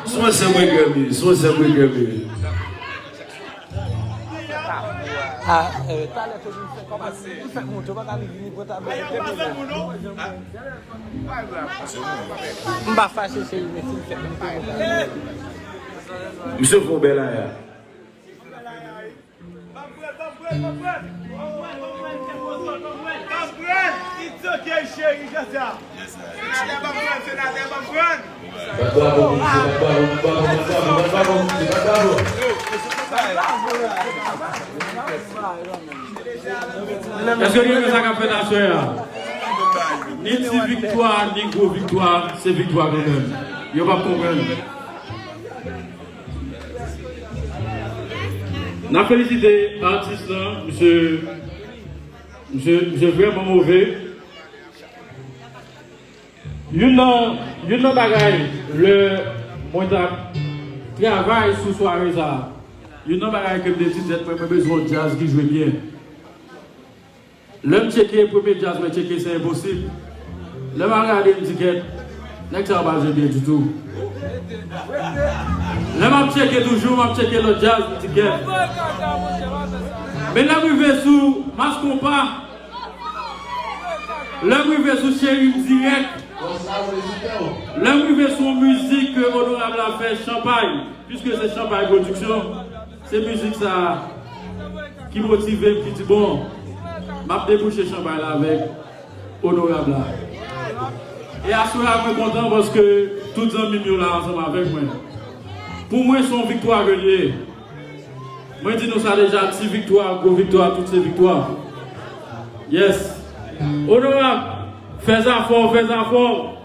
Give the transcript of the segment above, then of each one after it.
Sois simple que Ah, t'as l'air de faire comment tu fais mon tour, va venir pour ta belle. On va faire chez lui, Monsieur Fombella. It's okay, Sherry, just that. Est-ce que vous avez fait la soirée? Ni si victoire, ni gros victoire, c'est victoire quand même. Il n'y a pas de problème. Je félicite l'artiste là, monsieur vraiment mauvais. Une bagaille, le travail sous soirée ça. Une bagaille que des titres d'être besoin de jazz qui joue bien. L'homme checker le premier jazz, mais checker c'est impossible. L'homme a regardé une ticket, n'est-ce pas bien du tout. L'homme a checké toujours, m'a checké le jazz ticket. Mais là, vous êtes sous masque compas. Là, vous êtes sous chérie direct. Là, vous êtes sous musique que Honorable a fait Champagne, puisque c'est Champagne Production. C'est musique ça qui motive, qui dit bon, m'a débouché Champagne là avec Honorable là. Et à ce moment-là, je suis content parce que tous les amis sont là ensemble avec moi. Pour moi, c'est une victoire reliée. Moi, je dis nous ça déjà 10 victoires, gros victoires, toutes ces victoires. Yes. Honorable, fais un fort, fais un fort.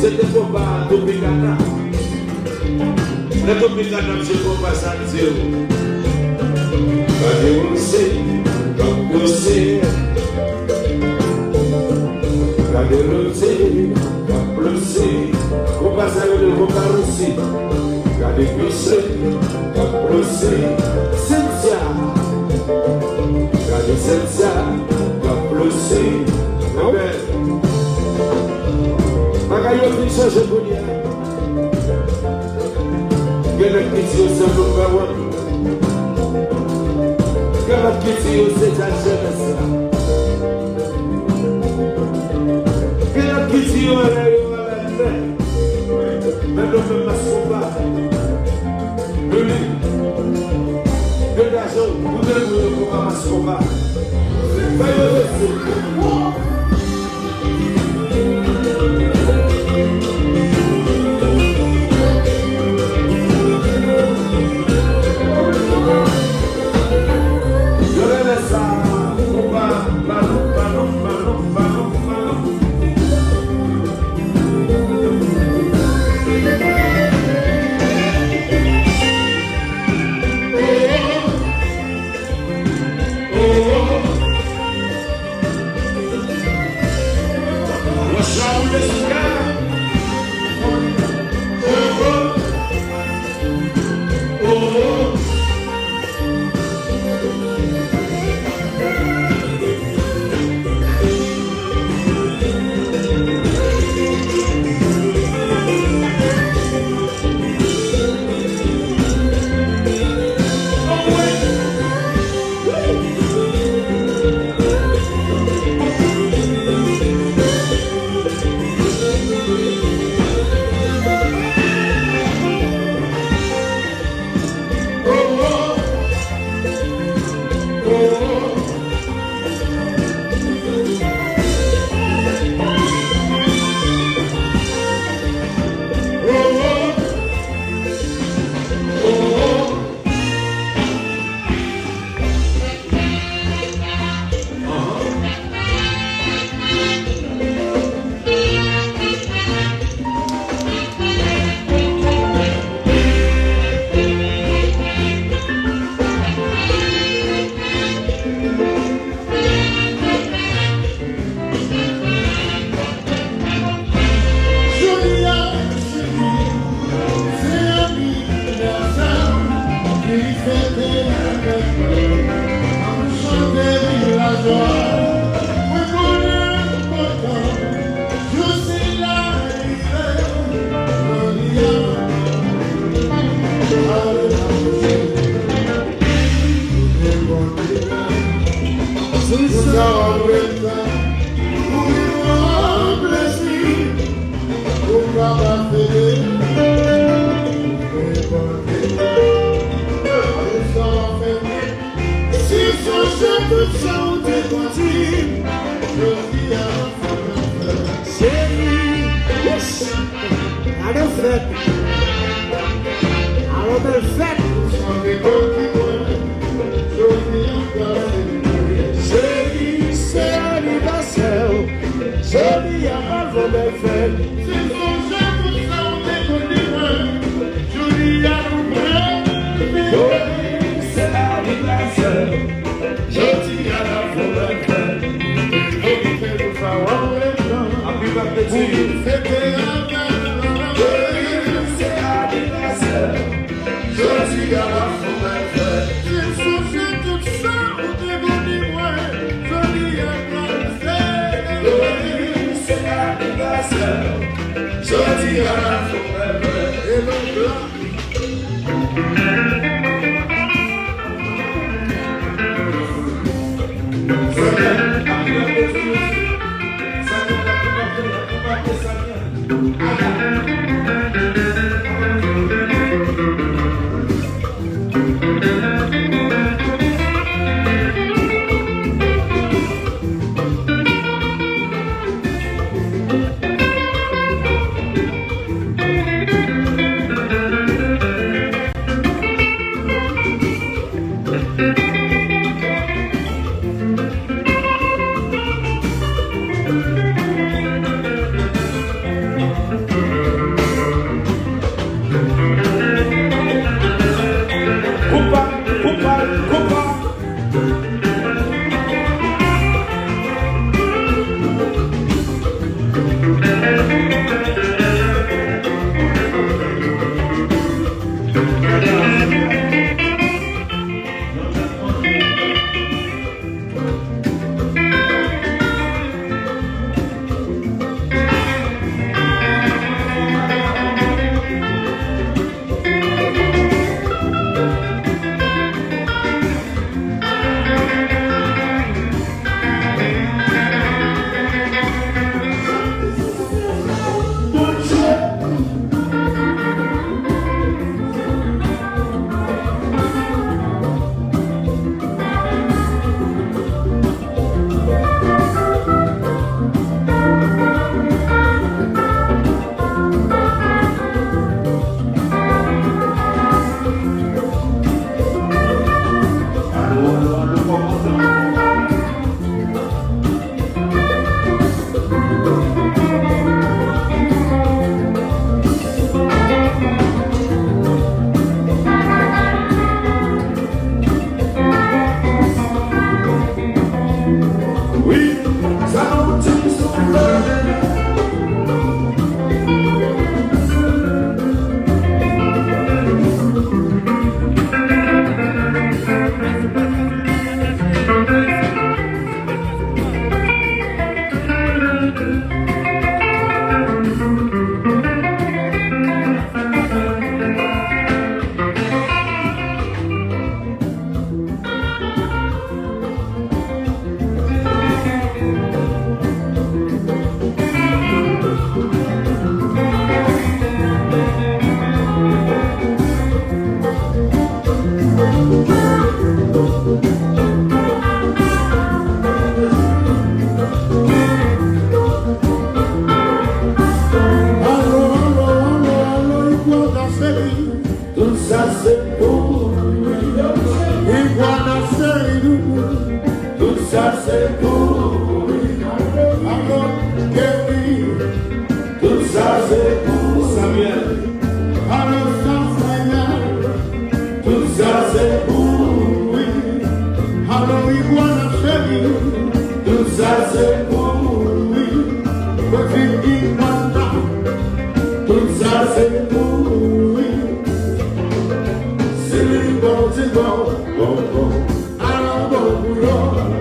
C'était pour pas Topicana. Le Topicana, c'est pour pas ça, c'est où?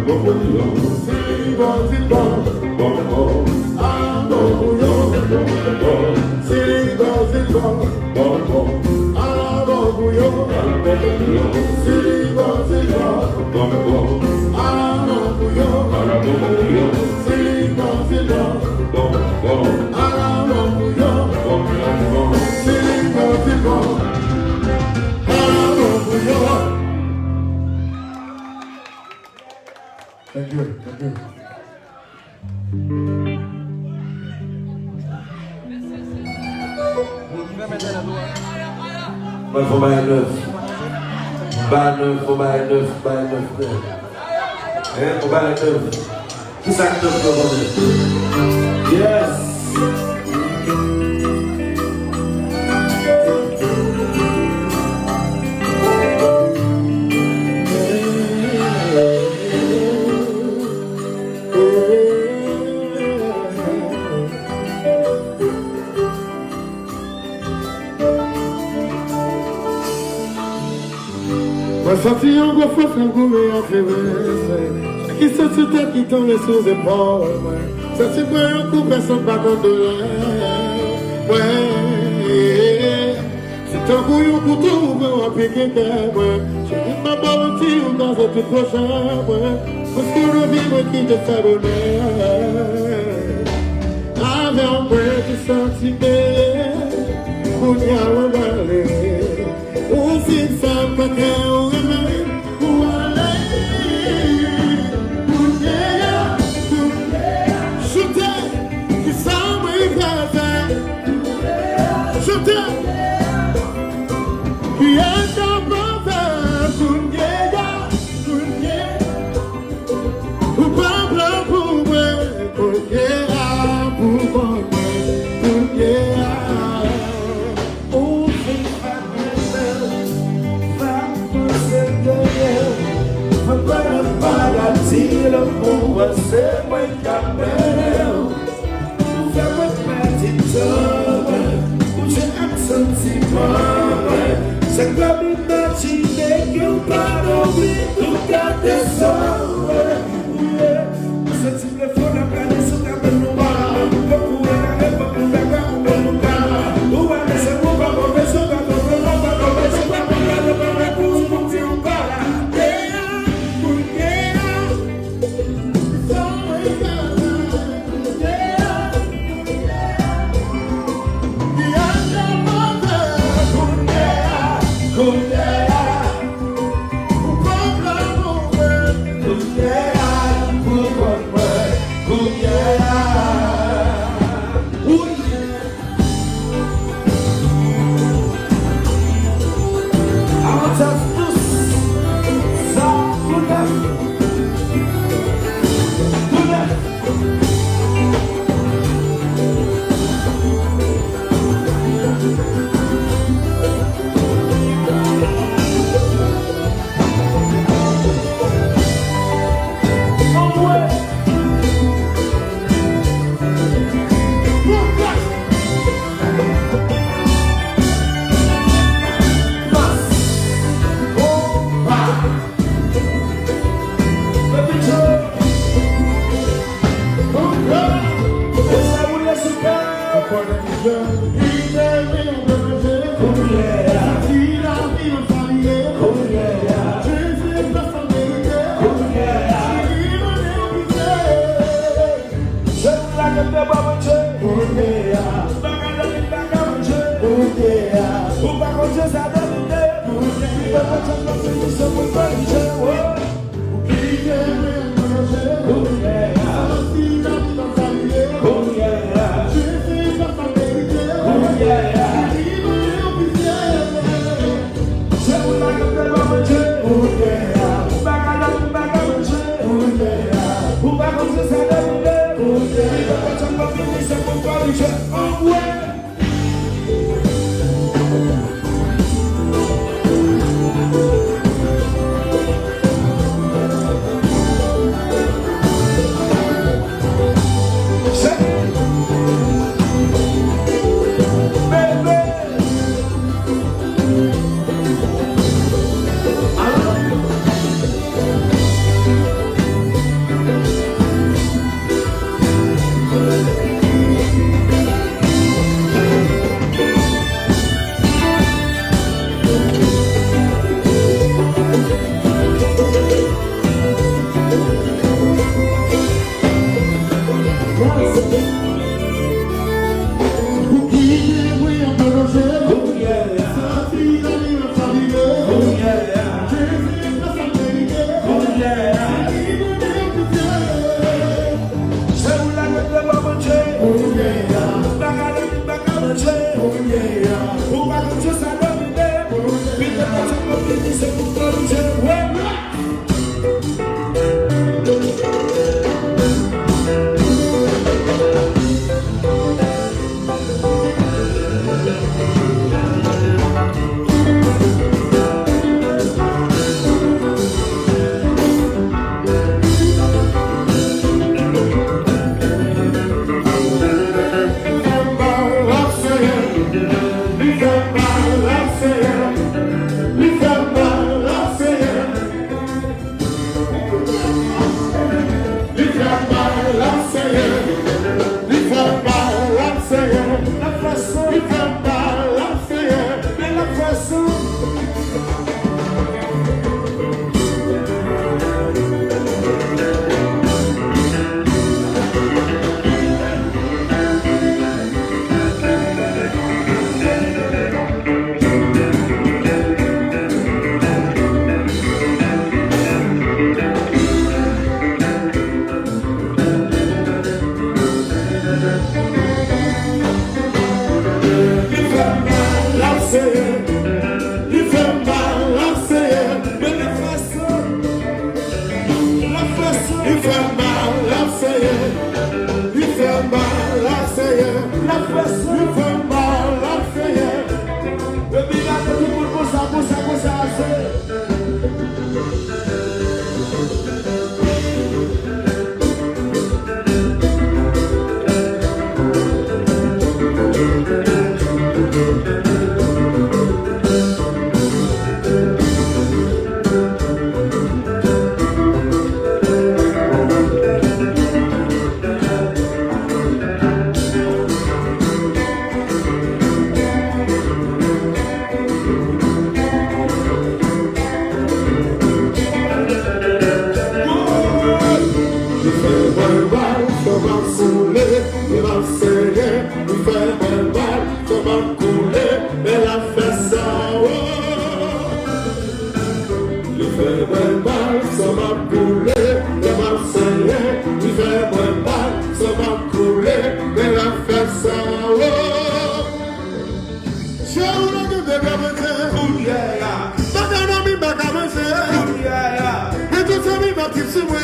Go, Thank you. Il faut bailler neuf. Bailler neuf, faut bailler neuf. Faut bailler neuf. Qui ça que neuf doit yes. Senti un gros fou flangouré à février. Qui se tête qui tombe sous les épaules. Senti moi un coup personne pas condolé. Ouais. C'est un coup un couteau ouvert à piquer ouais. Je dis ma volonté ou dans un tout prochain ouais. Parce qu'on a vivre qui te fait bonheur. Avec un peu de sentiment. Pour y aller. On fixe un paquet. Você foi cabelo, você foi petitona, você é santimona, você cabe na tina que eu paro ouvindo cadê só, você te telefona pra isso cabelo no ar, vamos pegar o meu lugar, o ar é seu pra mover seu cabelo, pra mover seu cabelo, pra mover os pontinhos para. mal, ça m'a coulé, mais m'a saigné, il fait moins mal, ça m'a coulé, mais la fait ça, oh. Je vous le dis, de et tout ça, il va tout se voir.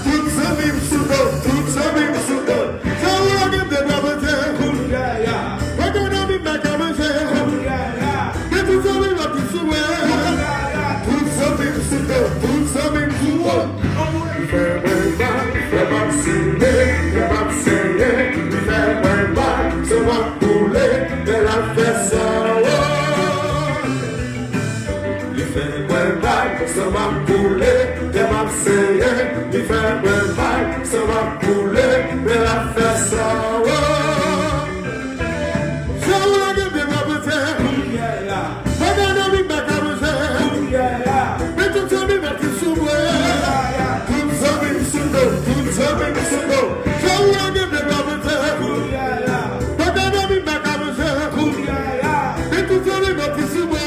Tout ça, il me soudain, tout ça, il me soudain. Ça vous la gueule de la beauté. Et tout ça, il va commencer. Et tout ça, il va tout se voir. Tout ça, il me soudain, tout ça, il me soudain. Il fait mal, il va saigner, il va saigner. Il fait mal, ça va couler, mais la fait ça. Ça va couler, et m'a saigné, il fait mal, ça va couler, mais la fait ça, oh. Je vous la gueule de ma beauté, pas d'un ami m'a camusé, mais tout ça m'y met sous moi, tout ça m'y sous l'eau, tout ça m'y sous l'eau. Je vous la gueule de ma beauté, pas d'un ami m'a camusé, mais tout ça m'y met sous moi.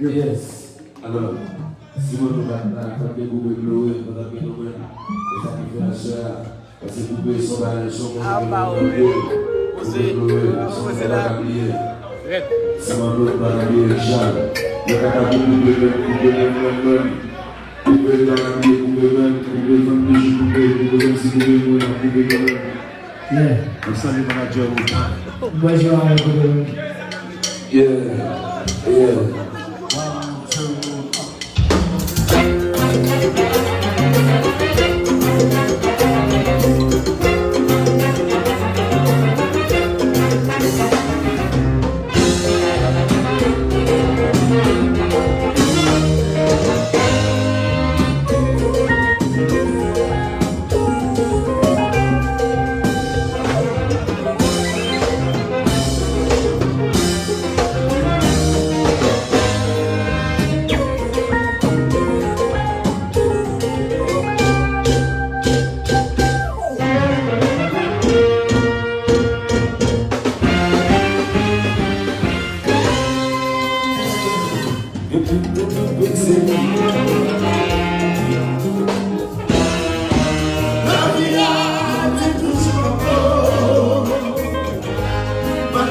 Yes. Alors, si vous nous battez, vous pouvez louer, vous pouvez louer, et ça qui fait la chair, parce que vous pouvez sauver les choses, vous pouvez louer, c'est la cablier. C'est mon autre cablier, Richard. Le cablier, vous pouvez même, vous pouvez dans la vie, vous pouvez même, vous pouvez faire des choses, vous pouvez même, si vous voulez, vous pouvez même. Vous savez, manager, bonjour, yeah.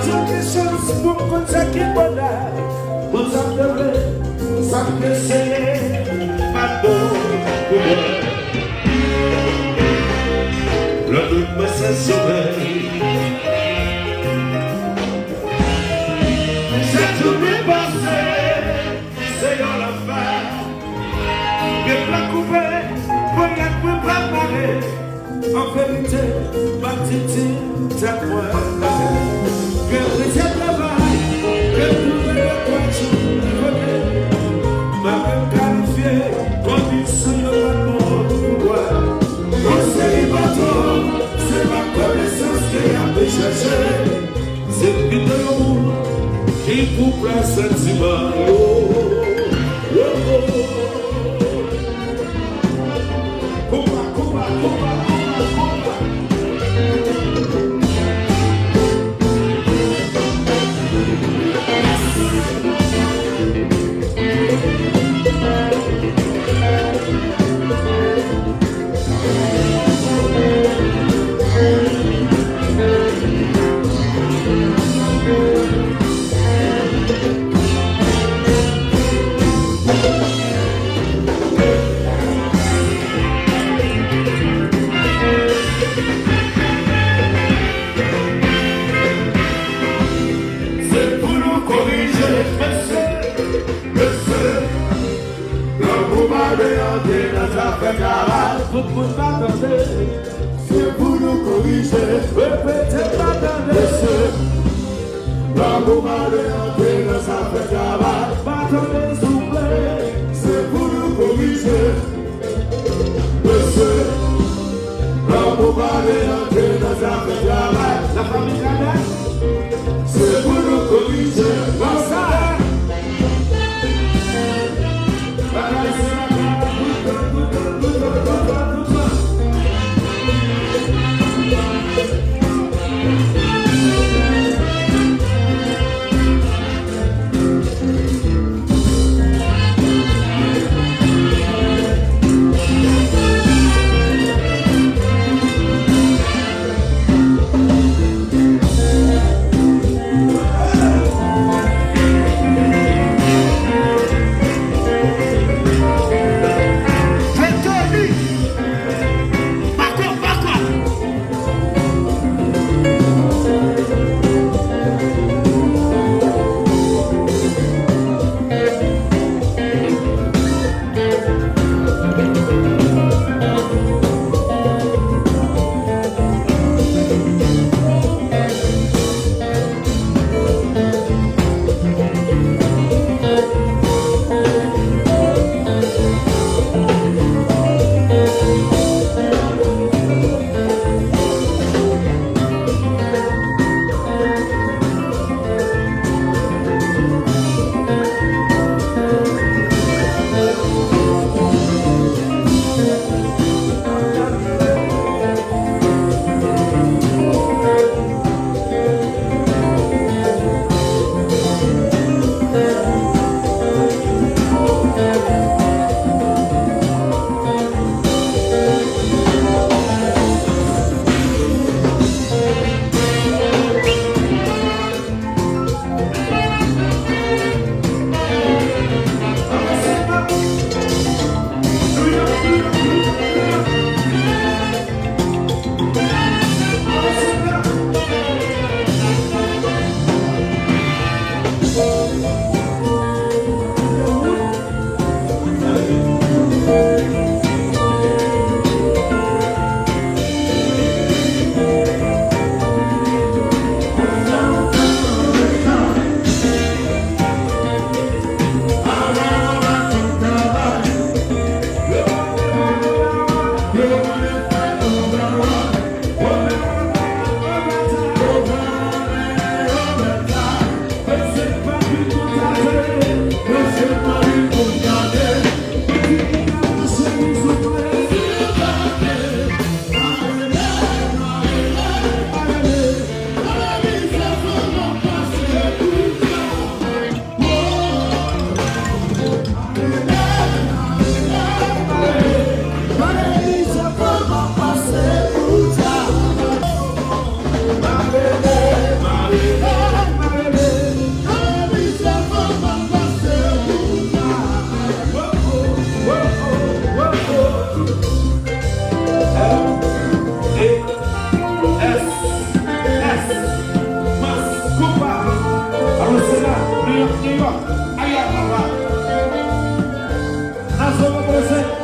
toute chance pour qu'on s'acquitte bon âge. Pour s'enlever, sans que c'est pas bon. Le doute me s'est sauvé. J'ai tout dépassé, c'est dans l'affaire. Que plat coupé, voyage pour préparer. En vérité, ma petite, t'as quoi? Que le travail, que tout le monde m'a même qualifié, condition de ma pouvoir. Mon célibataire, c'est ma connaissance qui a pu chercher. C'est le but de l'amour qui coupe un sentiment. C'est pour nous corriger, répétez pas dans les cieux. L'amour m'a réentré dans sa fête travail. Pardonnez, s'il vous plaît. C'est pour nous corriger, monsieur. L'amour m'a réentré dans sa fête travail. La famille Canel, c'est pour nous corriger. Bonsoir. Aí, papá. Na zona pra você.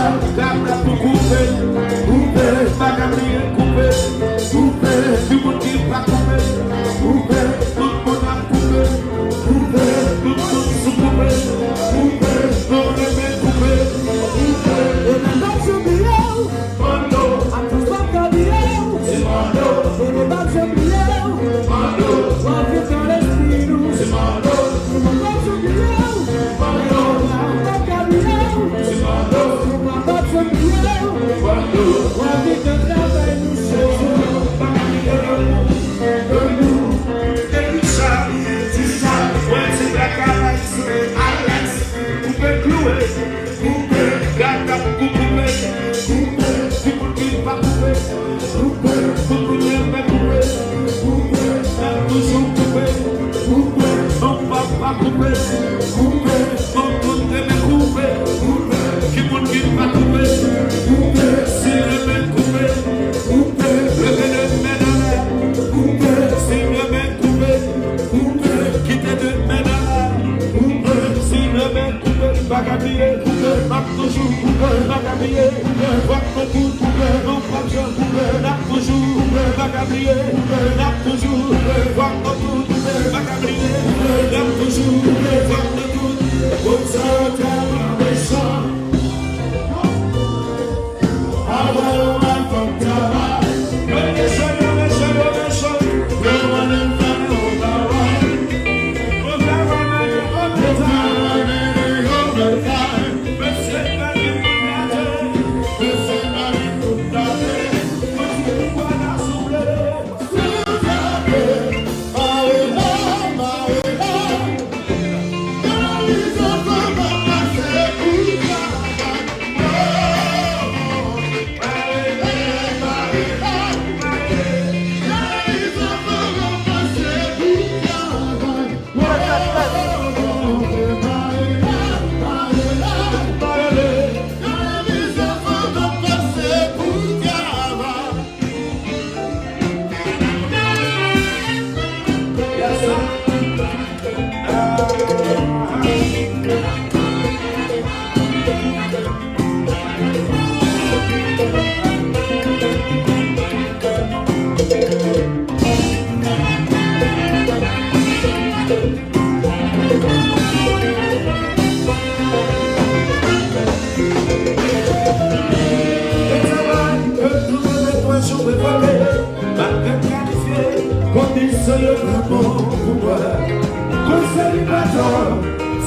Gata pour couper, pas cambier, couper, du monde qui va couper, tout le monde a coupé, tout le monde sous coupé, on aime couper, Et maintenant je brille, Mando, à tout ça qu'à briller. c'est Mando, Et les balles je brille, Mando, on vit dans l'esprit nous. c'est Mando, Et maintenant je brille, Mando, à tout ça qu'à briller. c'est Mando, Et maintenant je brille, Mando, on vit dans travail nous cherchons.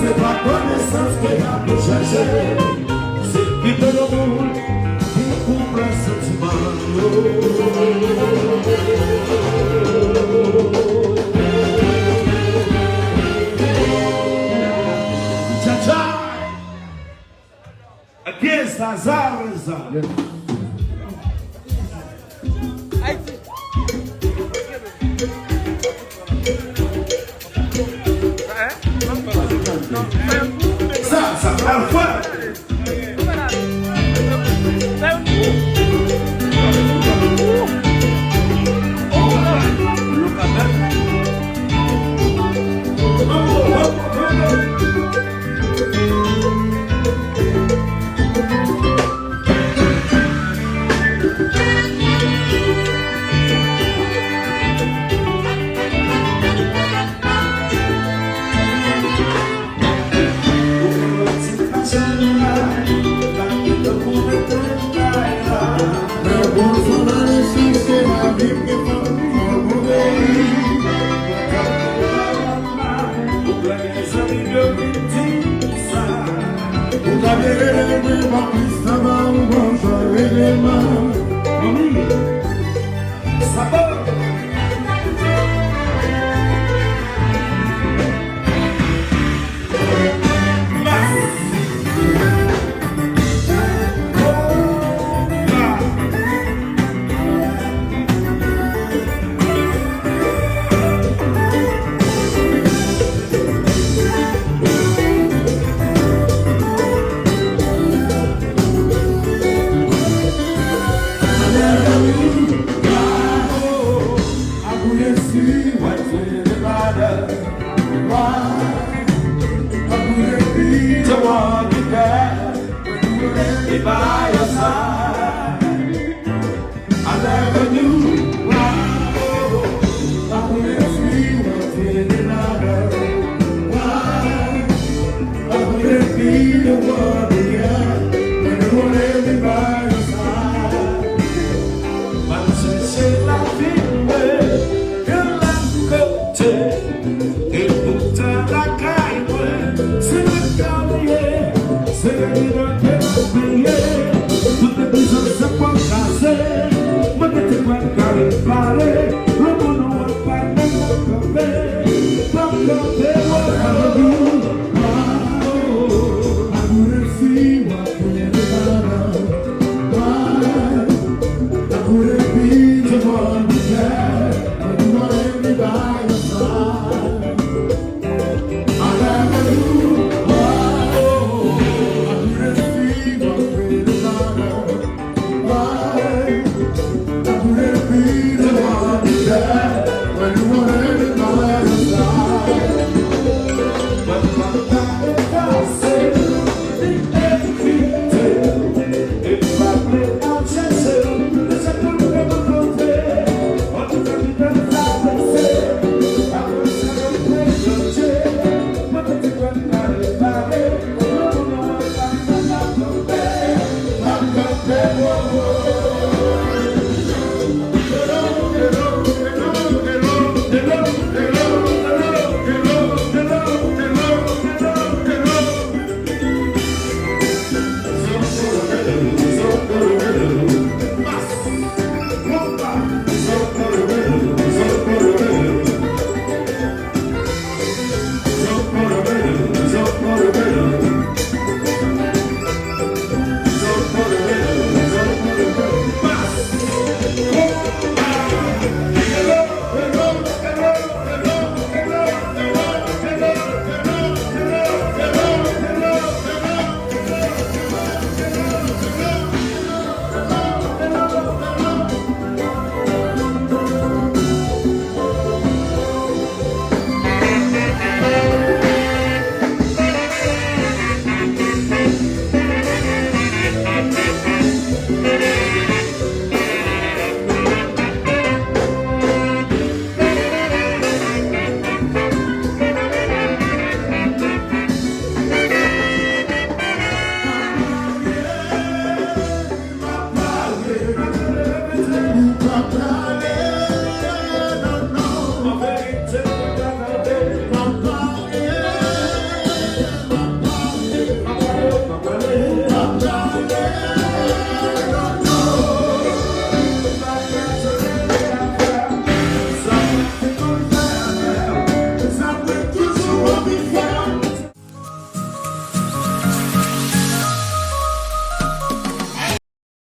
C'est pas connaissance que a pu chercher, c'est qui te le monde qui coupe un sentiment. Cha-cha against Azariza. Ça va le faire. Whoa, whoa.